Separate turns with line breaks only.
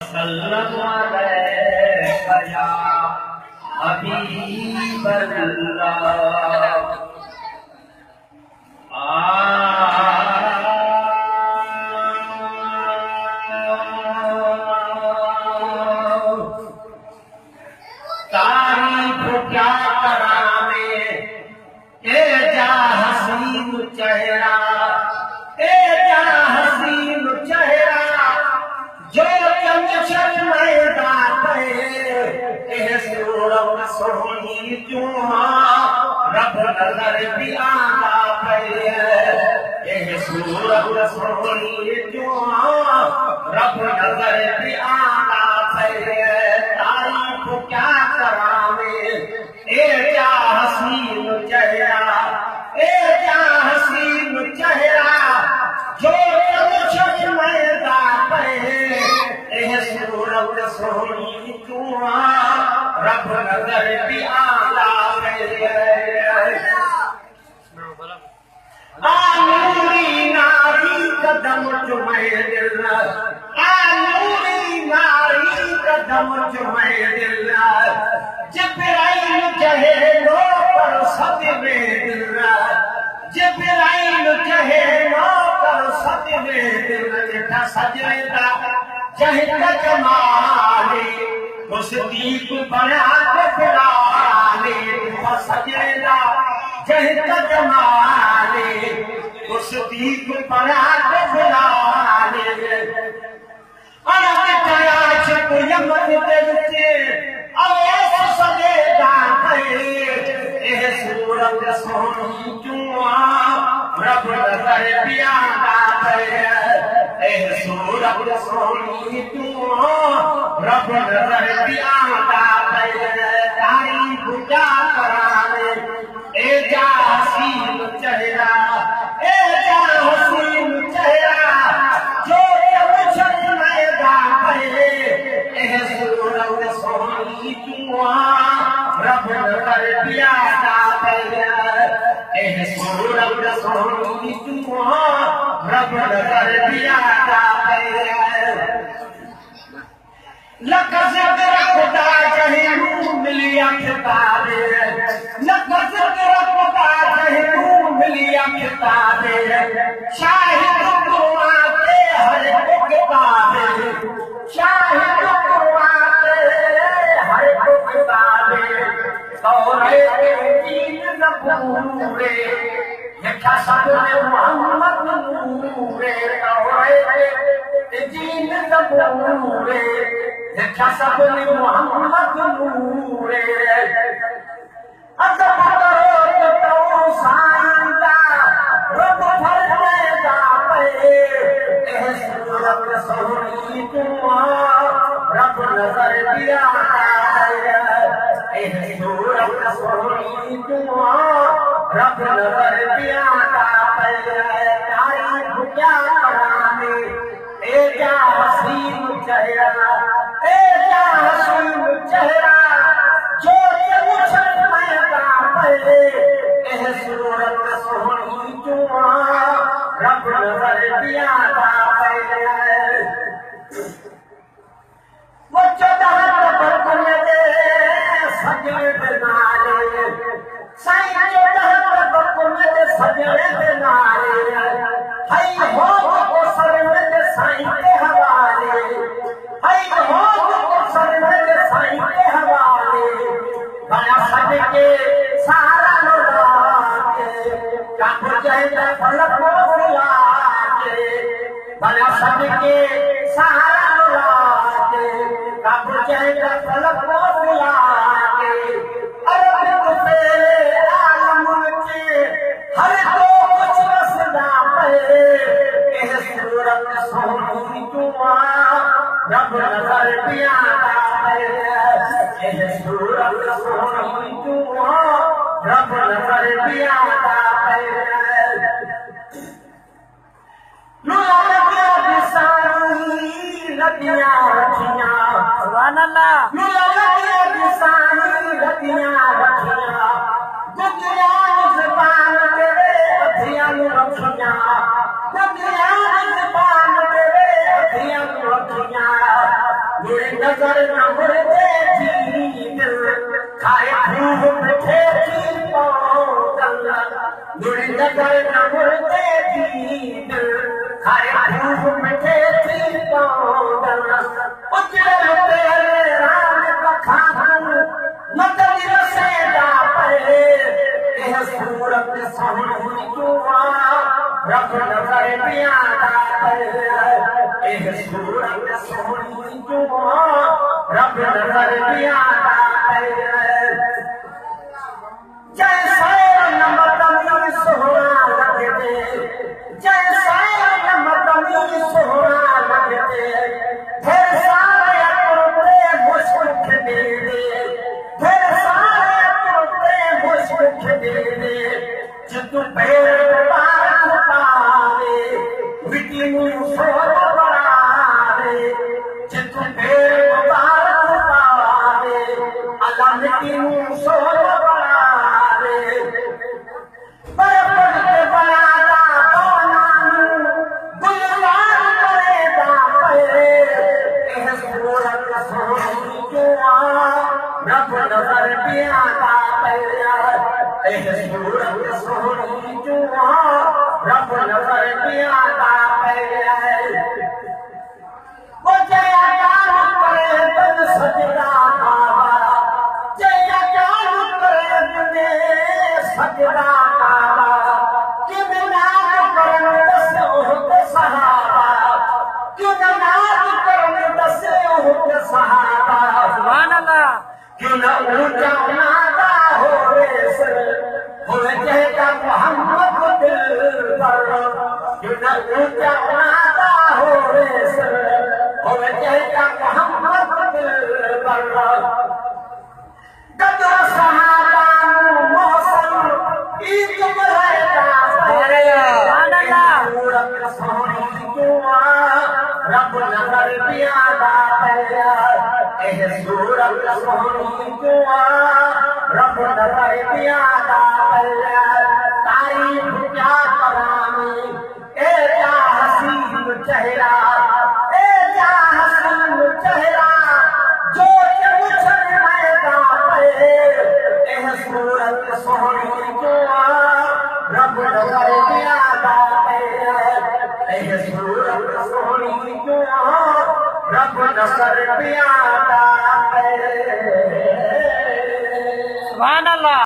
वसल्लम अलैका या हबीबल्लाह। तारीफ क्या करावे ए जा हसीन चेहरा, ए जा हसीन चेहरा जो चंद शर्मैदा पे ए सूरत सोहनी जुआ रब नजर भी आंदा पे ए सूरत सोहनी जुआ रब नजर भी आंदा पे। तारीफ क्या करावे ए जा हसीन चेहरा, ए जा हसीन चेहरा जो शर्मैदा पे ए सूरत सोहनी जुआ रब नजर भी आंदा पे। नूरी नारी कदम चुमे दिल, नूरी नारी कदम चुमे दिल, जिब्राइल कहे लो पर सदमे दिल, जिब्राइल कहे लो पर सदमे दिल। जेठा सजदा जहिदा जमाले मुसदीक बना के फिराले, सजदा जहिदा जमाले मुसदीक बना के फिराले। अनक तयाश यमन देते अवेस सजदा पे ए सूरत सोहनी जुआ रब नजर भी आंदा पे ए सूरत सोहनी जुआ रब नजर भी आंदा पे। तारीफ क्या करावे ए जा हसीन चेहरा, ए जा हसीन चेहरा जो शर्मैदा पे ए सूरत सोहनी जुआ रब नजर भी आंदा पे ए सूरत सोहनी जुआ रब नजर भी आंदा पे। लख ज़िक्र खुदा जहीं मिलिया किताबे, लख ज़िक्र खुदा जहीं मिलिया किताबे, शाहिद कुरान के हर एक किताबे, शाहिद कुरान के हर एक किताबे। तौरात इंजील ज़बूरे लिखा सब मोहम्मद नूरे, तौरात इंजील ज़बूरे लिखा सब मोहम्मद नूरे। अज़ब करो तो सांदा रब फरमाएगा पे ए सूरत सोहनी जुआ रब नजर भी आंदा पे ए सूरत सोहनी जुआ रब नजर भी आंदा पे। तारीफ क्या करावे ए जा हसीन चेहरा, ए जा हसीन चेहरा जो शर्मैदा पे ए सूरत सोहनी जुआ रब नजर भी आंदा पे। वो 14 बरकन दे सजने दे नाले साईं, 14 बरकन दे सजने दे नाले हई हो को सरने दे साईं के हवाले, हई हो को सरने दे साईं के हवाले। बड़ा सज के सारा लुटा के कब जाए फलक को बुला के, बड़ा सज के सारा लुटा के कब जाए फलक को बुला के। अरब पे आलम के हर को कुछ रसदा पे ए सूरत सोहनी जुआ रब नजर भी आंदा पे ए सूरत सोहनी जुआ रब नजर भी आंदा पे। लुलाया बिसानी लदियां रखियां, सुभान अल्लाह। लुलाया बिसानी लदियां रखियां, दुनिया ज़बान तेरे हथियां रखियां, दुनिया ज़बान तेरे हथियां रखियां। बुरी नजर न मुड़ते थी दिल खाए खूब मिठे थी पौधल बुरी नजर न मुड़ते थी दिल खाए खूब मिठे थी पौधल उजड़े तेरे राम का खान नदर से जा पड़े यह सूरत सोहनी जुआ रब नजर पियादा पड़े यह सूरत सोहनी जुआ रब नजर पियादा पड़े जैसे नमतनी सोहरा लगते जैसे नमतनी सोहरा लगते फिर सारे तुरते मुश्क दे दे फिर सारे तुरते मुश्क दे दे जित पैर बार पावे विटिनु सोर बड़ावे जित पैर बार पावे अल्लाह विटिनु सोर बड़ावे पर के बनाता बनानु गुलजार करेदा पे एह सूरत सोहनी जुआ रब नजर पियादा पे एह सूरत सोहनी जुआ रब नजर पियादा पे वो जयकार करे तन सजदा बाबा जयकार करे तने सजदा बाबा कि नाज करन दसे हो सहाबा कि नाज करन दसे हो सहाबा सुभान अल्लाह कि न ऊंचा नादा होवे सर होवे कहता मोहम्मद दिल पर कि न ऊंचा नादा होवे सर होवे कहता मोहम्मद दिल पर गदो सहाबा मौसम ईद मलाइका सुभान अल्लाह सूरत सोहनी जुआ रब नजर पियादा पे एह सूरत सोहनी जुआ रब नजर पियादा पे तारीफ क्या करामी ए क्या हसीन चेहरा ए क्या हसीन चेहरा जो मुझे मैदा पे एह सूरत सोहनी जुआ रब नजर पियादा पे एह सूरत सोहनी जुआ रब नजर पियादा पे सुभान अल्लाह।